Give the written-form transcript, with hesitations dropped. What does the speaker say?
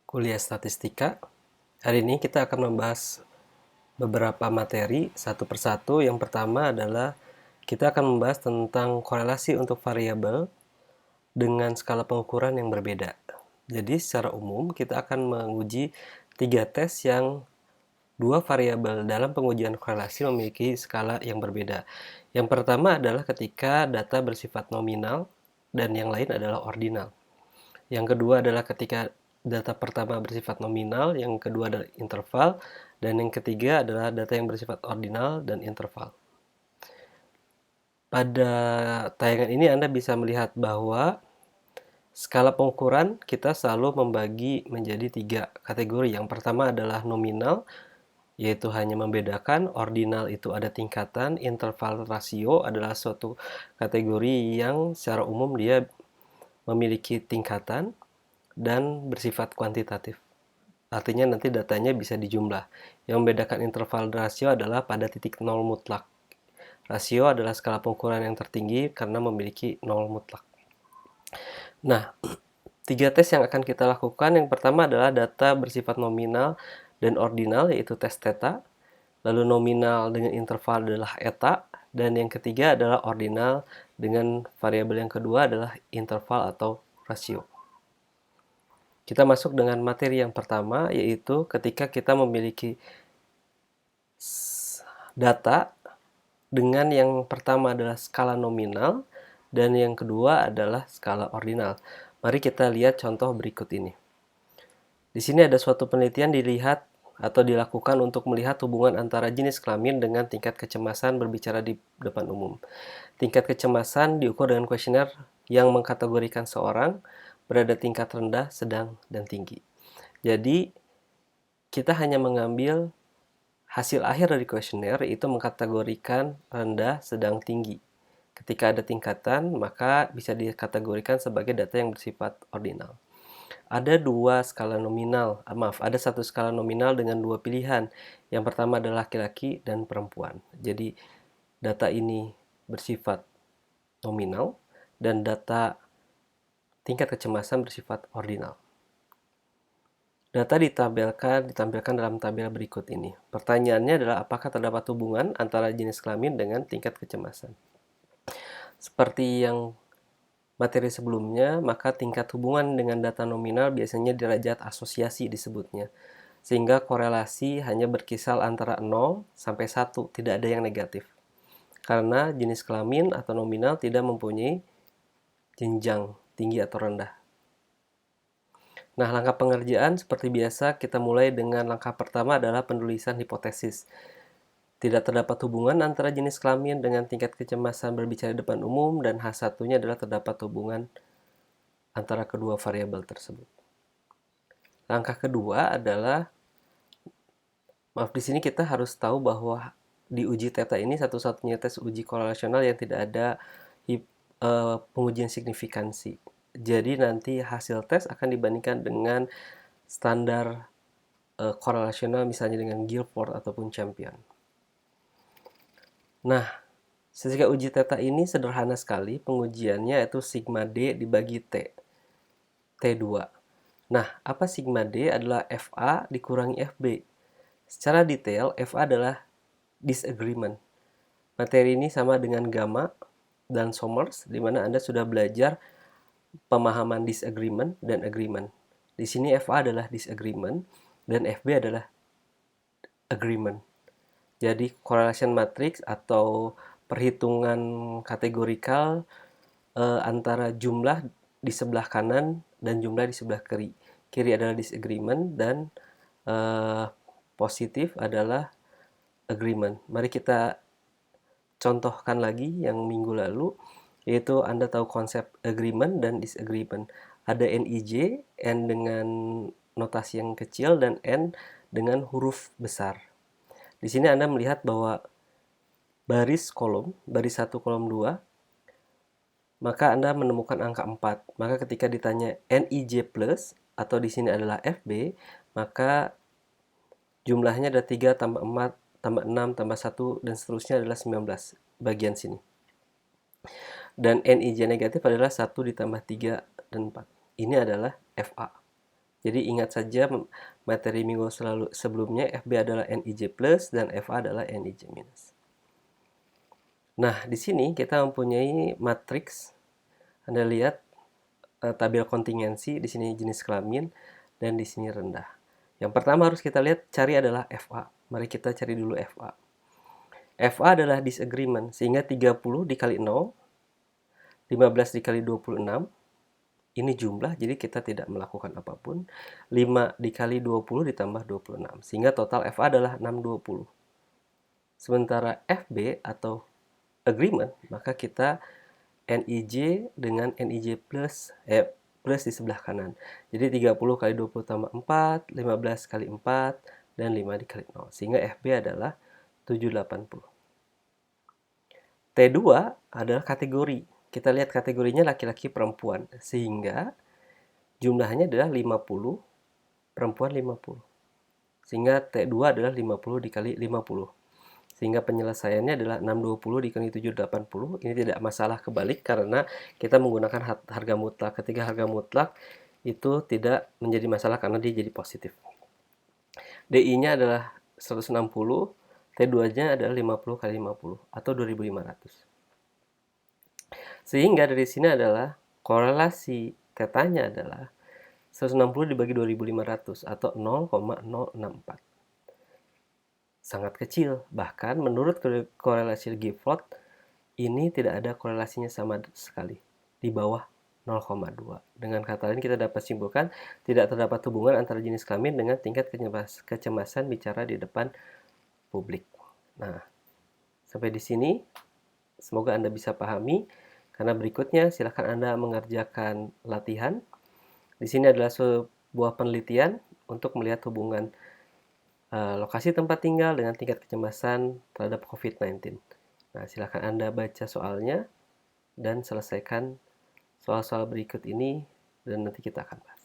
Kuliah statistika. Hari ini kita akan membahas beberapa materi satu persatu. Yang pertama adalah kita akan membahas tentang korelasi untuk variabel dengan skala pengukuran yang berbeda. Jadi secara umum kita akan menguji 3 tes yang 2 variabel dalam pengujian korelasi memiliki skala yang berbeda. Yang pertama adalah ketika data bersifat nominal dan yang lain adalah ordinal. Yang kedua adalah ketika data pertama bersifat nominal, yang kedua adalah interval, dan yang ketiga adalah data yang bersifat ordinal dan interval. Pada tayangan ini Anda bisa melihat bahwa skala pengukuran kita selalu membagi menjadi 3 kategori. Yang pertama adalah nominal, yaitu hanya membedakan. Ordinal itu ada tingkatan. Interval rasio adalah suatu kategori yang secara umum dia memiliki tingkatan dan bersifat kuantitatif. Artinya nanti datanya bisa dijumlah. Yang membedakan interval rasio adalah pada titik nol mutlak. Rasio adalah skala pengukuran yang tertinggi karena memiliki nol mutlak. Nah, 3 tes yang akan kita lakukan, yang pertama adalah data bersifat nominal dan ordinal, yaitu tes theta. Lalu nominal dengan interval adalah eta, dan yang ketiga adalah ordinal dengan variabel yang kedua adalah interval atau rasio. Kita masuk dengan materi yang pertama, yaitu ketika kita memiliki data dengan yang pertama adalah skala nominal dan yang kedua adalah skala ordinal. Mari kita lihat contoh berikut ini. Di sini ada suatu penelitian dilihat atau dilakukan untuk melihat hubungan antara jenis kelamin dengan tingkat kecemasan berbicara di depan umum. Tingkat kecemasan diukur dengan kuesioner yang mengkategorikan seorang berada tingkat rendah, sedang, dan tinggi. Jadi, kita hanya mengambil hasil akhir dari kuesioner, itu mengkategorikan rendah, sedang, tinggi. Ketika ada tingkatan, maka bisa dikategorikan sebagai data yang bersifat ordinal. Ada satu skala nominal dengan 2 pilihan. Yang pertama adalah laki-laki dan perempuan. Jadi, data ini bersifat nominal dan data tingkat kecemasan bersifat ordinal. Data ditampilkan dalam tabel berikut ini. Pertanyaannya adalah apakah terdapat hubungan antara jenis kelamin dengan tingkat kecemasan. Seperti yang materi sebelumnya, maka tingkat hubungan dengan data nominal biasanya derajat asosiasi disebutnya. Sehingga korelasi hanya berkisar antara 0 sampai 1, tidak ada yang negatif. Karena jenis kelamin atau nominal tidak mempunyai jenjang tinggi atau rendah. Nah, langkah pengerjaan seperti biasa kita mulai dengan langkah pertama adalah penulisan hipotesis. Tidak terdapat hubungan antara jenis kelamin dengan tingkat kecemasan berbicara di depan umum, dan H1-nya adalah terdapat hubungan antara kedua variabel tersebut. Langkah kedua adalah, di sini kita harus tahu bahwa di uji theta ini satu-satunya tes uji korelasional yang tidak ada pengujian signifikansi. Jadi nanti hasil tes akan dibandingkan dengan standar korelasional, misalnya dengan Guilford ataupun Champion. Nah, sehingga uji theta ini sederhana sekali, pengujiannya yaitu sigma D dibagi T, T2. Nah, apa sigma D? Adalah FA dikurangi FB. Secara detail, FA adalah disagreement. Materi ini sama dengan gamma dan Somers, di mana Anda sudah belajar pemahaman disagreement dan agreement. Di sini FA adalah disagreement dan FB adalah agreement. Jadi correlation matrix atau perhitungan kategorikal antara jumlah di sebelah kanan dan jumlah di sebelah kiri. Kiri adalah disagreement dan positif adalah agreement. Mari kita contohkan lagi yang minggu lalu, yaitu Anda tahu konsep agreement dan disagreement. Ada NIJ, N dengan notasi yang kecil dan N dengan huruf besar. Di sini Anda melihat bahwa baris 1 kolom 2, maka Anda menemukan angka 4. Maka ketika ditanya NIJ plus atau di sini adalah FB, maka jumlahnya ada 3 tambah 4 tambah 6 tambah 1 dan seterusnya adalah 19 bagian sini. Dan NIJ negatif adalah 1 ditambah 3 dan 4. ini adalah FA. Jadi ingat saja materi minggu sebelumnya FB adalah NIJ plus dan FA adalah NIJ minus. Nah, di sini kita mempunyai matriks. Anda lihat tabel kontingensi, di sini jenis kelamin dan di sini rendah. Yang pertama harus kita lihat cari adalah FA. Mari kita cari dulu FA. FA adalah disagreement, sehingga 30 dikali 0, 15 dikali 26, ini jumlah, jadi kita tidak melakukan apapun. 5 dikali 20 ditambah 26, sehingga total FA adalah 620. Sementara FB atau agreement, maka kita NIJ dengan NIJ plus di sebelah kanan. Jadi 30 kali 20 tambah 4, 15 kali 4, dan 5 dikali 0. Sehingga FB adalah 780. T2 adalah kategori. Kita lihat kategorinya laki-laki perempuan. Sehingga jumlahnya adalah 50, perempuan 50. Sehingga T2 adalah 50 dikali 50. Sehingga penyelesaiannya adalah 620 dikali 780. Ini tidak masalah kebalik karena kita menggunakan harga mutlak. Ketika harga mutlak itu tidak menjadi masalah karena dia jadi positif. DI-nya adalah 160, T2-nya adalah 50 kali 50 atau 2500. Sehingga dari sini adalah korelasi tetanya adalah 160 dibagi 2500 atau 0,064. Sangat kecil, bahkan menurut korelasi Gifford ini tidak ada korelasinya sama sekali, di bawah 0,2. Dengan kata lain kita dapat simpulkan tidak terdapat hubungan antara jenis kelamin dengan tingkat kecemasan bicara di depan publik. Nah, sampai di sini semoga Anda bisa pahami. Karena berikutnya silakan Anda mengerjakan latihan. Di sini adalah sebuah penelitian untuk melihat hubungan lokasi tempat tinggal dengan tingkat kecemasan terhadap COVID-19. Nah, silakan Anda baca soalnya dan selesaikan soal-soal berikut ini dan nanti kita akan bahas.